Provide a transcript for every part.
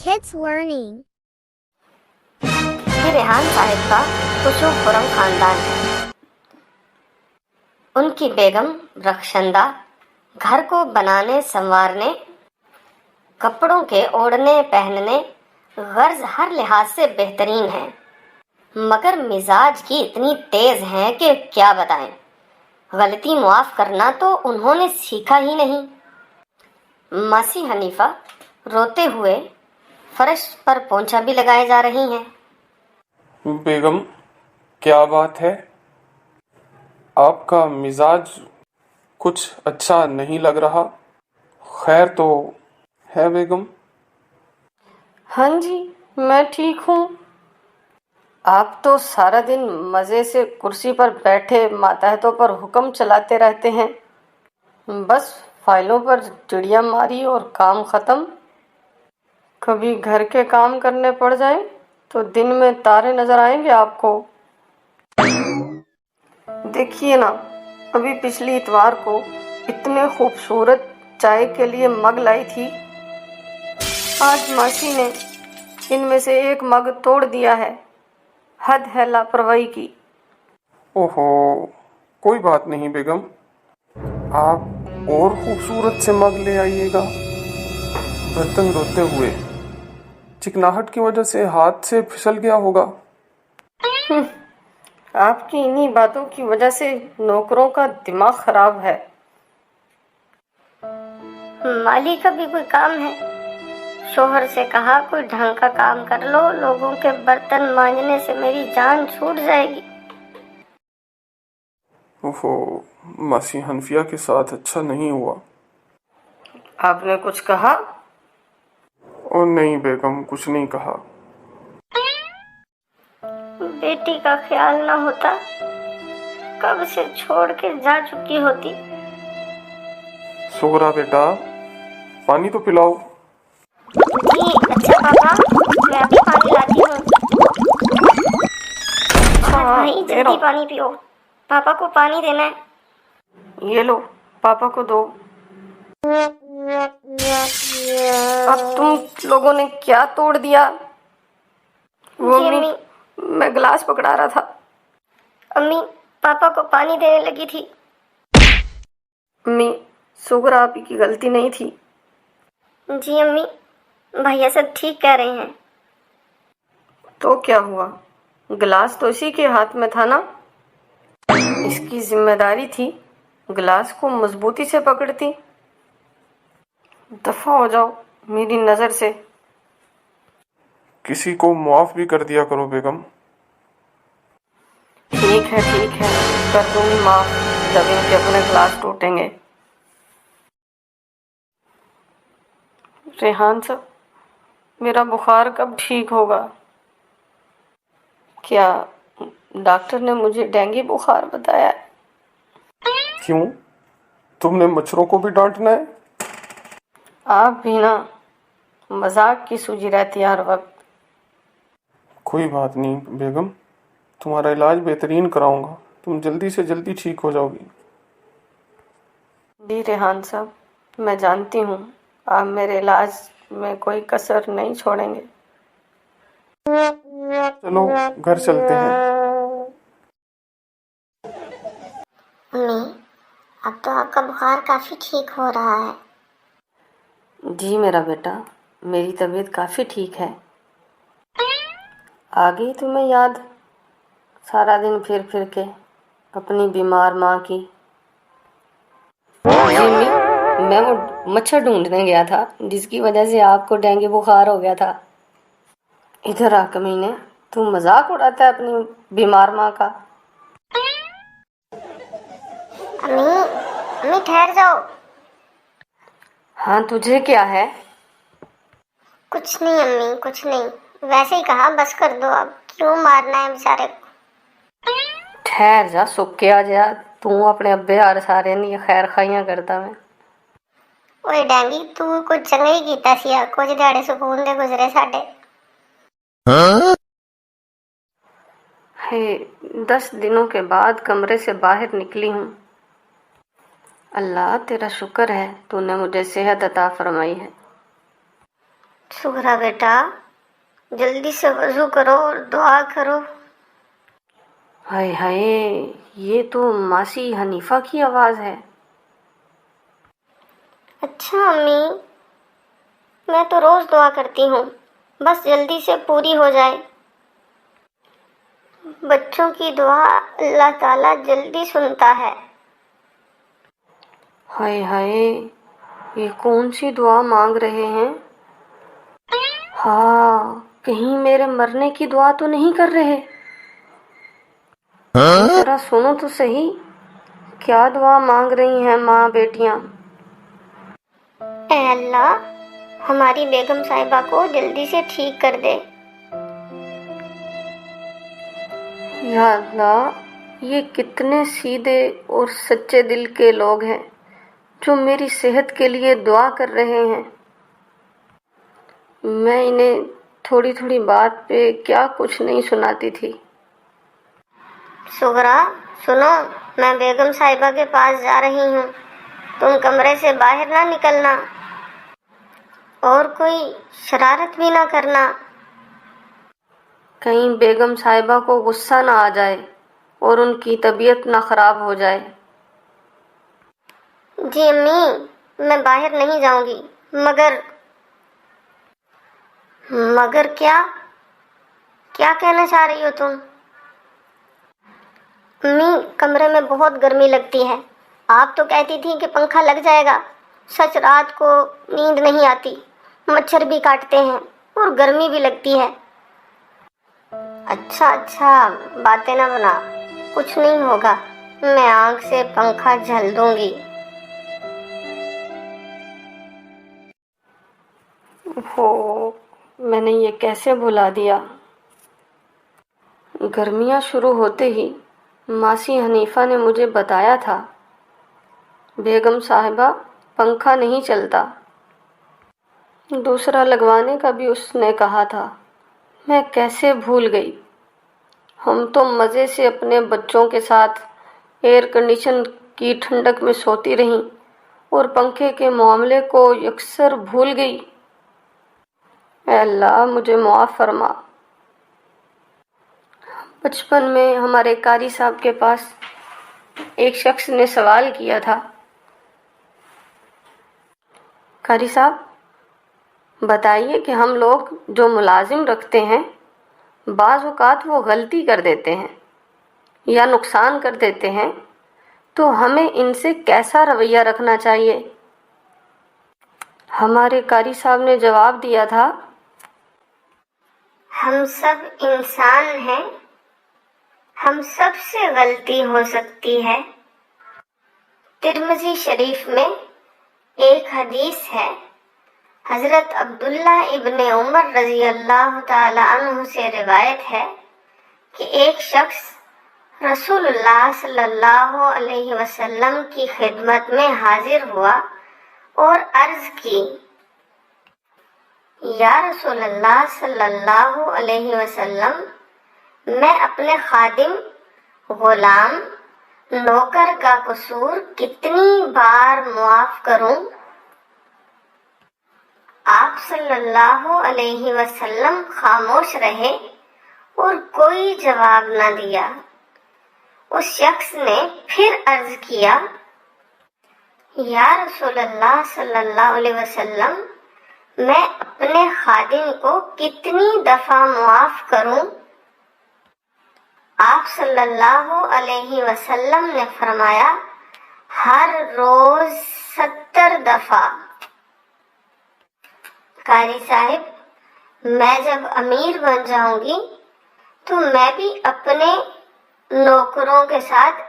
Kids Learning. یہ ریحان صاحب کا خوشو خرم خاندان ہے. ان کی بیگم رخشندہ گھر کو بنانے سنوارنے، کپڑوں کے اوڑھنے پہننے غرض ہر لحاظ سے بہترین ہیں، مگر مزاج کی اتنی تیز ہیں کہ کیا بتائیں. غلطی معاف کرنا تو انہوں نے سیکھا ہی نہیں. ماسی حنیفہ روتے ہوئے فرش پر پونچھا بھی لگائے جا رہی ہیں. بیگم کیا بات ہے؟ آپ کا مزاج کچھ اچھا نہیں لگ رہا. خیر تو ہے بیگم؟ ہاں جی، میں ٹھیک ہوں. آپ تو سارا دن مزے سے کرسی پر بیٹھے ماتحتوں پر حکم چلاتے رہتے ہیں. بس فائلوں پر چڑیا ماری اور کام ختم. کبھی گھر کے کام کرنے پڑ جائیں تو دن میں تارے نظر آئیں گے آپ کو. دیکھیے نا، ابھی پچھلی اتوار کو اتنے خوبصورت چائے کے لیے مگ لائی تھی، آج ماسی نے ان میں سے ایک مگ توڑ دیا ہے. حد ہے لاپرواہی کی. اوہو، کوئی بات نہیں بیگم، آپ اور خوبصورت سے مگ لے آئیے گا. برتن دھوتے ہوئے چکناہٹ کی وجہ سے ہاتھ سے پھسل گیا ہوگا. آپ کی انہی باتوں کی وجہ سے نوکروں کا دماغ خراب ہے. مالی کا بھی کوئی کام ہے؟ شوہر سے کہا کوئی ڈھنگ کا کام کر لو، لوگوں کے برتن مانجنے سے میری جان چھوٹ جائے گی. اوہو، ماسی حنفیہ کے ساتھ اچھا نہیں ہوا. آپ نے کچھ کہا؟ او نہیں بیگم، کچھ نہیں کہا. بیٹی کا خیال نہ ہوتا کب سے چھوڑ کے جا چکی ہوتی. سغرا بیٹا، پانی تو پلاؤ. جی اچھا پاپا، میں ابھی پانی لاتی ہوں. بھائی جلدی پانی پیو، پاپا کو پانی دینا ہے. یہ لو، پاپا کو دو. اب تم لوگوں نے کیا توڑ دیا؟ وہ جی امی، میں گلاس پکڑا رہا تھا. امی پاپا کو پانی دینے لگی تھی. امی، سغرا آپ کی غلطی نہیں تھی. جی امی، بھیا سب ٹھیک کہہ رہے ہیں. تو کیا ہوا؟ گلاس تو اسی کے ہاتھ میں تھا نا. اس کی ذمہ داری تھی گلاس کو مضبوطی سے پکڑتی. دفع ہو جاؤ میری نظر سے. کسی کو معاف بھی کر دیا کرو بیگم. ٹھیک ہے کر دوں گی معاف جب ان کے اپنے گلاس ٹوٹیں گے. ریحان صاحب، میرا بخار کب ٹھیک ہوگا؟ کیا ڈاکٹر نے مجھے ڈینگی بخار بتایا ہے؟ کیوں؟ تم نے مچھروں کو بھی ڈانٹنا ہے؟ آپ بھی نا، مذاق کی سوجی رہتی ہے ہر وقت. کوئی بات نہیں بیگم، تمہارا علاج بہترین کراؤں گا. تم جلدی سے جلدی ٹھیک ہو جاؤ گی. جی ریحان صاحب، میں جانتی ہوں آپ میرے علاج میں کوئی کسر نہیں چھوڑیں گے. چلو گھر چلتے ہیں. امی اب تو آپ کا بخار کافی ٹھیک ہو رہا ہے. جی میرا بیٹا، میری طبیعت کافی ٹھیک ہے. آ گئی تمہیں یاد سارا دن پھر پھر کے اپنی بیمار ماں کی؟ جی امی، میں وہ مچھر ڈھونڈنے گیا تھا جس کی وجہ سے آپ کو ڈینگی بخار ہو گیا تھا. ادھر آ کمینے، تو مذاق اڑاتا ہے اپنی بیمار ماں کا. امی ٹھہر جاؤ. ہاں تجھے کیا ہے؟ کچھ نہیں امی، کچھ نہیں، ویسے ہی کہا. بس کر دو، اب کیوں مارنا ہے بیچارے کو. ٹھہر جا، سک کے آ جا. تو اپنے ابے ہر سارے نہیں خیر خائیاں کرتا میں. اوے ڈینگی، تو کچھ چنگا ہی کیتا سی. کچھ دیہڑے سکون دے گزرے ساڈے. 10 دنوں کے بعد کمرے سے باہر نکلی ہوں. اللہ تیرا شکر ہے تو نے مجھے صحت عطا فرمائی ہے. सुगरा बेटा, जल्दी से वजू करो और दुआ करो। हाय हाय, ये तो मासी हनीफा की आवाज है। अच्छा अम्मी, मैं तो रोज दुआ करती हूँ, बस जल्दी से पूरी हो जाए। बच्चों की दुआ अल्लाह ताला जल्दी सुनता है। हाय हाय, ये कौन सी दुआ मांग रहे हैं? हाँ, कहीं मेरे मरने की दुआ तो नहीं कर रहे? जरा सुनो तो सही, क्या दुआ मांग रही हैं माँ बेटियाँ? ऐ अल्लाह, हमारी बेगम साहिबा को जल्दी से ठीक कर दे। या अल्लाह, ये कितने सीधे और सच्चे दिल के लोग हैं जो मेरी सेहत के लिए दुआ कर रहे हैं। मैं इन्हें थोड़ी थोड़ी बात पे क्या कुछ नहीं सुनाती थी। सुगरा सुनो, मैं बेगम साहिबा के पास जा रही हूँ, तुम कमरे से बाहर ना निकलना और कोई शरारत भी ना करना। कहीं बेगम साहिबा को गुस्सा ना आ जाए और उनकी तबीयत ना खराब हो जाए। जी अम्मी, मैं बाहर नहीं जाऊंगी, मगर क्या क्या कहना चाह रही हो तुम? अम्मी, कमरे में बहुत गर्मी लगती है। आप तो कहती थी कि पंखा लग जाएगा। सच रात को नींद नहीं आती, मच्छर भी काटते हैं और गर्मी भी लगती है। अच्छा, बातें ना बना, कुछ नहीं होगा, मैं आंख से पंखा झल दूंगी। हो, मैंने ये कैसे भुला दिया। गर्मियाँ शुरू होते ही मासी हनीफा ने मुझे बताया था, बेगम साहिबा पंखा नहीं चलता, दूसरा लगवाने का भी उसने कहा था। मैं कैसे भूल गई। हम तो मज़े से अपने बच्चों के साथ एयर कंडीशन की ठंडक में सोती रहीं और पंखे के मामले को यकसर भूल गई। ऐ अल्लाह, मुझे माफ़ फरमा। बचपन में हमारे कारी साहब के पास एक शख्स ने सवाल किया था, कारी साहब बताइए कि हम लोग जो मुलाजिम रखते हैं, बाज़ औक़ात वो गलती कर देते हैं या नुकसान कर देते हैं, तो हमें इनसे कैसा रवैया रखना चाहिए? हमारे कारी साहब ने जवाब दिया था, हम सब इंसान हैं, हम सब से गलती हो सकती है। तिरमिज़ी शरीफ में एक हदीस है, हजरत अब्दुल्ला इब्ने उमर रजी अल्लाह ताला अन्हु से रिवायत है कि एक शख्स रसूलुल्लाह सल्लल्लाहु अलैहि वसल्लम की खिदमत में हाजिर हुआ और अर्ज की, या रसूलल्लाह सल्लल्लाहु अलैहि वसल्लम, मैं अपने खादिम, गुलाम, नौकर का कसूर कितनी बार मुआफ करूं? आप सल्लल्लाहु अलैहि वसल्लम खामोश रहे और कोई जवाब न दिया। उस शख्स ने फिर अर्ज किया, या रसूलल्लाह सल्लल्लाहु अलैहि वसल्लम, मैं अपने खादिम को कितनी दफा मुआफ करूं? आप सल्लल्लाहु अलैहि वसल्लम ने फरमाया, हर रोज 70 दफा। कारी साहिब, मैं जब अमीर बन जाऊंगी तो मैं भी अपने नौकरों के साथ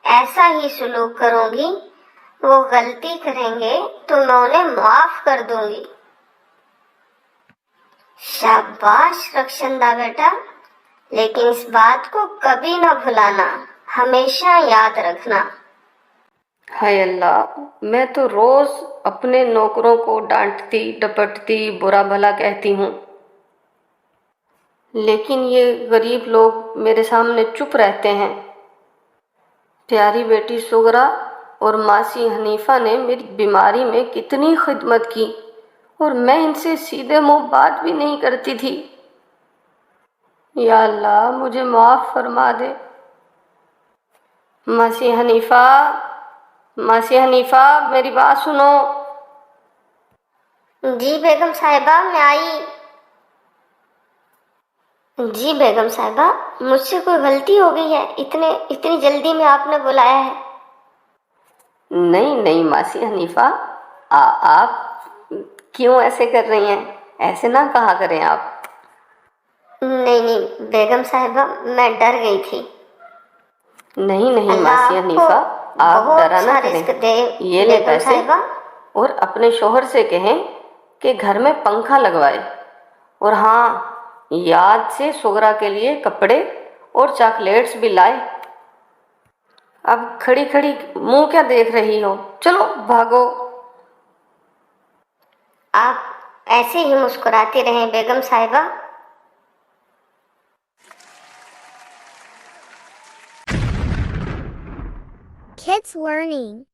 ऐसा ही सलूक करूंगी। वो गलती करेंगे तो मैं उन्हें माफ कर दूंगी। शाबाश रक्षंदा बेटा, लेकिन इस बात को कभी न भुलाना, हमेशा याद रखना। हाय अल्लाह, मैं तो रोज अपने नौकरों को डांटती डपटती बुरा भला कहती हूँ, लेकिन ये गरीब लोग मेरे सामने चुप रहते हैं। प्यारी बेटी सुगरा और मासी हनीफा ने मेरी बीमारी में कितनी खिदमत की और मैं इनसे सीधे मुंह बात भी नहीं करती थी। या अल्लाह मुझे माफ फरमा दे। मासी हनीफा, मासी हनीफा मेरी बात सुनो। जी बेगम साहिबा, मैं आई। जी बेगम साहिबा, मुझसे कोई गलती हो गई है? इतनी जल्दी में आपने बुलाया है? नहीं नहीं मासी हनीफा, आप क्यों ऐसे कर रही हैं? ऐसे ना कहा करें आप। नहीं बेगम साहिबा, मैं डर गई थी। नहीं नहीं अल्लाह मासी आपको हनीफा, आप बहुत डरा ना सा करें। रिस्क दे ये ले बेगम पैसे साहिबा। और अपने शोहर से कहें कि घर में पंखा लगवाए। और हाँ, याद से सुगरा के लिए कपड़े और चॉकलेट्स भी लाए। अब खड़ी खड़ी मुंह क्या देख रही हो? चलो भागो। आप ऐसे ही मुस्कुराती रहें बेगम साहिबा। Kids Learning